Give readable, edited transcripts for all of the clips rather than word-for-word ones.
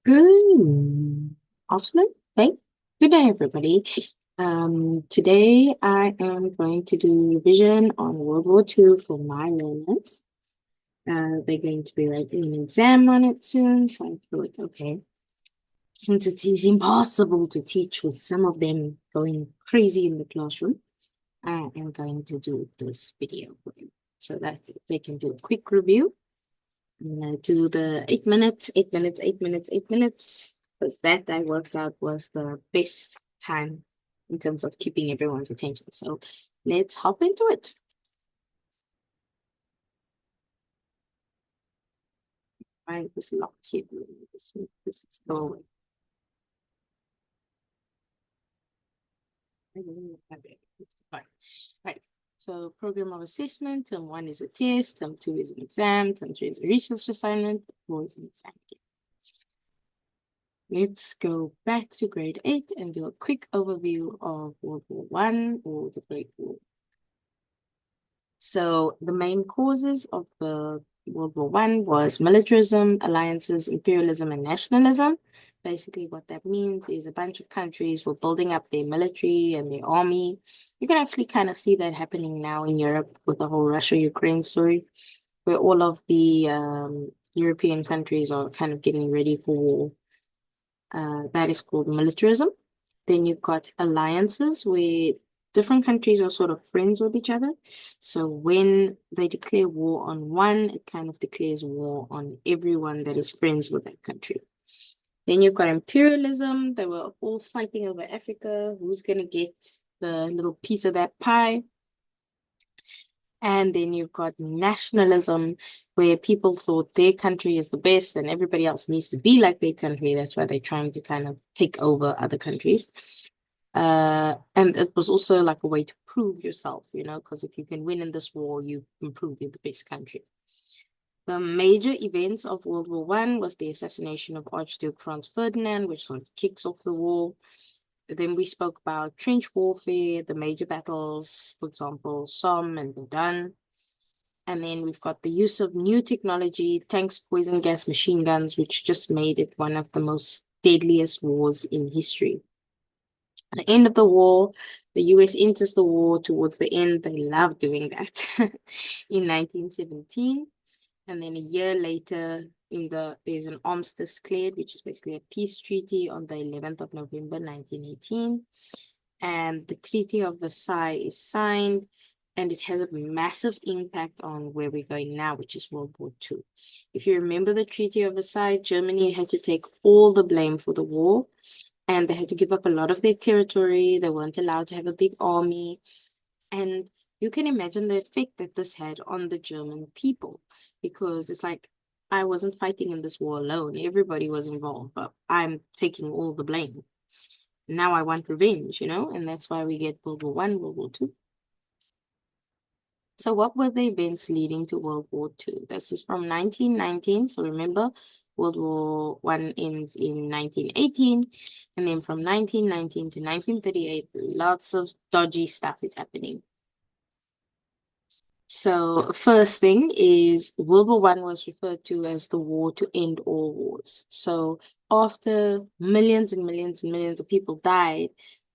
Good afternoon, good day, everybody. Today I am going to do revision on World War II for my learners. They're going to be writing an exam on it soon, so I thought, okay, since it is impossible to teach with some of them going crazy in the classroom, I am going to do this video for them so that they can do a quick review. I'm gonna do the 8 minutes, 8 minutes, 8 minutes, 8 minutes, because that I worked out was the best time in terms of keeping everyone's attention. So let's hop into it. Why is this locked here? This is go away. I don't know how big it is. Fine. Right. So program of assessment, term one is a test, term two is an exam, term three is a research assignment, four is an exam. Let's go back to grade 8 and do a quick overview of World War One or the Great War. So the main causes of the World War One was militarism, alliances, imperialism, and nationalism. Basically, what that means is a bunch of countries were building up their military and their army. You can actually kind of see that happening now in Europe with the whole Russia-Ukraine story, where all of the European countries are kind of getting ready for war. That is called militarism. Then you've got alliances where different countries are sort of friends with each other. So when they declare war on one, it kind of declares war on everyone that is friends with that country. Then you've got imperialism. They were all fighting over Africa. Who's going to get the little piece of that pie? And then you've got nationalism, where people thought their country is the best and everybody else needs to be like their country. That's why they're trying to kind of take over other countries. And it was also like a way to prove yourself, because if you can win in this war, you can prove you're the best country. The major events of World War One was the assassination of Archduke Franz Ferdinand, which sort of kicks off the war. Then we spoke about trench warfare, the major battles, for example, Somme and Verdun. And then we've got the use of new technology, tanks, poison gas, machine guns, which just made it one of the most deadliest wars in history. At the end of the war, the US enters the war towards the end. They love doing that in 1917. And then a year later, there's an armistice declared, which is basically a peace treaty on the 11th of November, 1918. And the Treaty of Versailles is signed, and it has a massive impact on where we're going now, which is World War II. If you remember the Treaty of Versailles, Germany had to take all the blame for the war, and they had to give up a lot of their territory. They weren't allowed to have a big army. And you can imagine the effect that this had on the German people, because it's like, I wasn't fighting in this war alone. Everybody was involved, but I'm taking all the blame. Now I want revenge, and that's why we get World War One, World War Two. So what were the events leading to World War Two? This is from 1919. So remember, World War One ends in 1918, and then from 1919 to 1938, lots of dodgy stuff is happening. So first thing is World War One was referred to as the war to end all wars. So after millions and millions and millions of people died,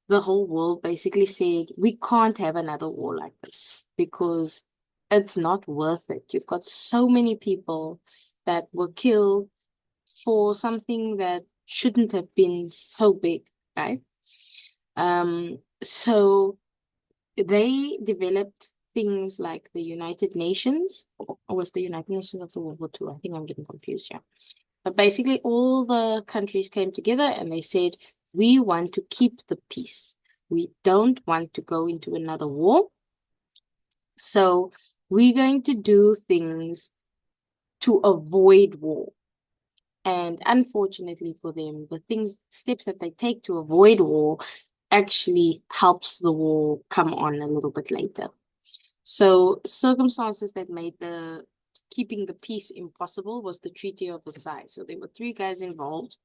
the whole world basically said, we can't have another war like this because it's not worth it. You've got so many people that were killed for something that shouldn't have been so big, right? So they developed things like the United Nations, or was the United Nations of the World War II? I think I'm getting confused here. But basically, all the countries came together and they said, we want to keep the peace. We don't want to go into another war. So we're going to do things to avoid war. And unfortunately for them, steps that they take to avoid war actually helps the war come on a little bit later. So circumstances that made the keeping the peace impossible was the Treaty of Versailles. So there were three guys involved,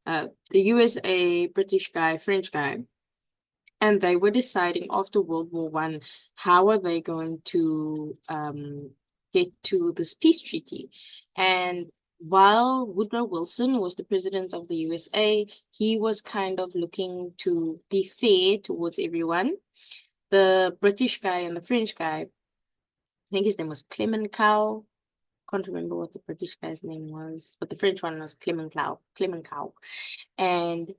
the USA, British guy, French guy, and they were deciding after World War One, how are they going to get to this peace treaty? And while Woodrow Wilson was the president of the USA, he was kind of looking to be fair towards everyone. The British guy and the French guy, I think his name was Clemenceau. Can't remember what the British guy's name was, but the French one was Clemenceau. Clemenceau. And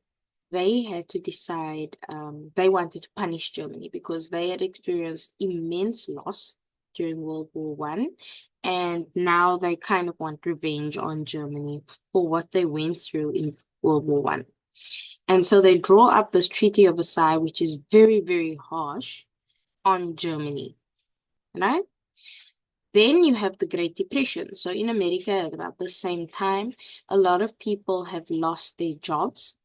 they had to decide, they wanted to punish Germany because they had experienced immense loss during World War One, and now they kind of want revenge on Germany for what they went through in World War One. And so they draw up this Treaty of Versailles, which is very, very harsh on Germany, right? Then you have the Great Depression. So in America, at about the same time, a lot of people have lost their jobs.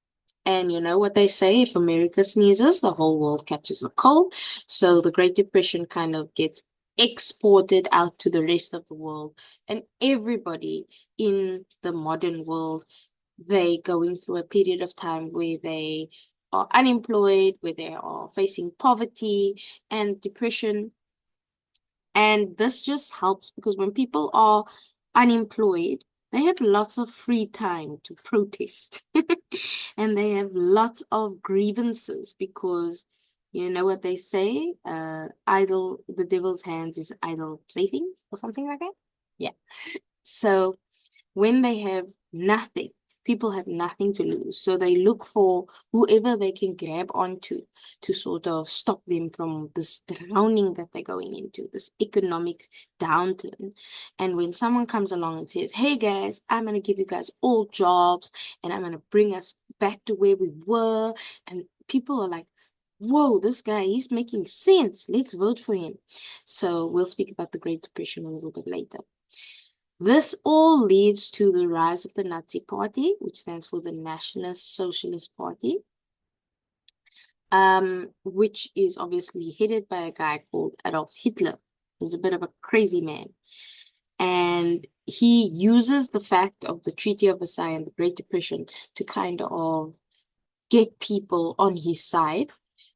And you know what they say, if America sneezes, the whole world catches a cold. So the Great Depression kind of gets exported out to the rest of the world. And everybody in the modern world, they going through a period of time where they are unemployed, where they are facing poverty and depression. And this just helps because when people are unemployed, they have lots of free time to protest. And they have lots of grievances because you know what they say, idle, the devil's hands is idle playthings or something like that. Yeah. So when they have nothing, people have nothing to lose. So they look for whoever they can grab onto to sort of stop them from this drowning that they're going into, this economic downturn. And when someone comes along and says, hey guys, I'm going to give you guys all jobs and I'm going to bring us back to where we were, and people are like, whoa, this guy, he's making sense. Let's vote for him. So we'll speak about the Great Depression a little bit later. This all leads to the rise of the Nazi Party, which stands for the Nationalist Socialist Party, which is obviously headed by a guy called Adolf Hitler, who's a bit of a crazy man. And he uses the fact of the Treaty of Versailles and the Great Depression to kind of get people on his side.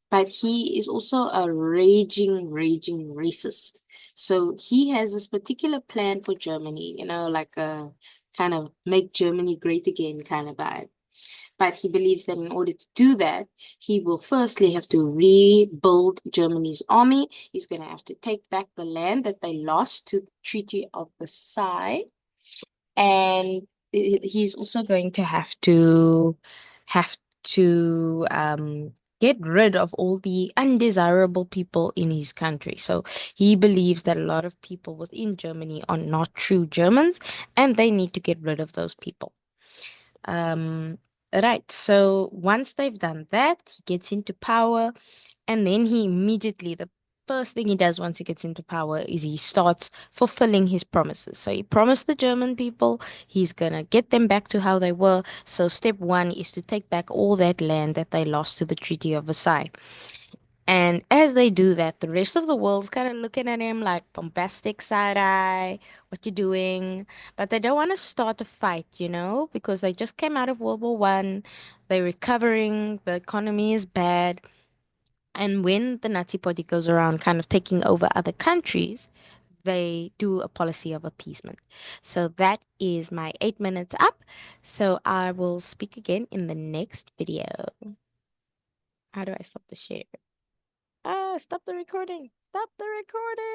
But he is also a raging racist. So he has this particular plan for Germany, you know, like a kind of make Germany great again kind of vibe. But he believes that in order to do that, he will firstly have to rebuild Germany's army. He's going to have to take back the land that they lost to the Treaty of Versailles. And he's also going to have to get rid of all the undesirable people in his country. So he believes that a lot of people within Germany are not true Germans, and they need to get rid of those people. Right. So once they've done that, he gets into power, and then he immediately, the first thing he does once he gets into power is he starts fulfilling his promises. So he promised the German people he's gonna get them back to how they were. So step one is to take back all that land that they lost to the Treaty of Versailles. And as they do that, the rest of the world's kind of looking at him like bombastic side eye, what you doing? But they don't want to start a fight, you know, because they just came out of World War One. They're recovering, the economy is bad. And when the Nazi Party goes around kind of taking over other countries, they do a policy of appeasement. So that is my 8 minutes up. So I will speak again in the next video. How do I stop the share? Ah, stop the recording. Stop the recording.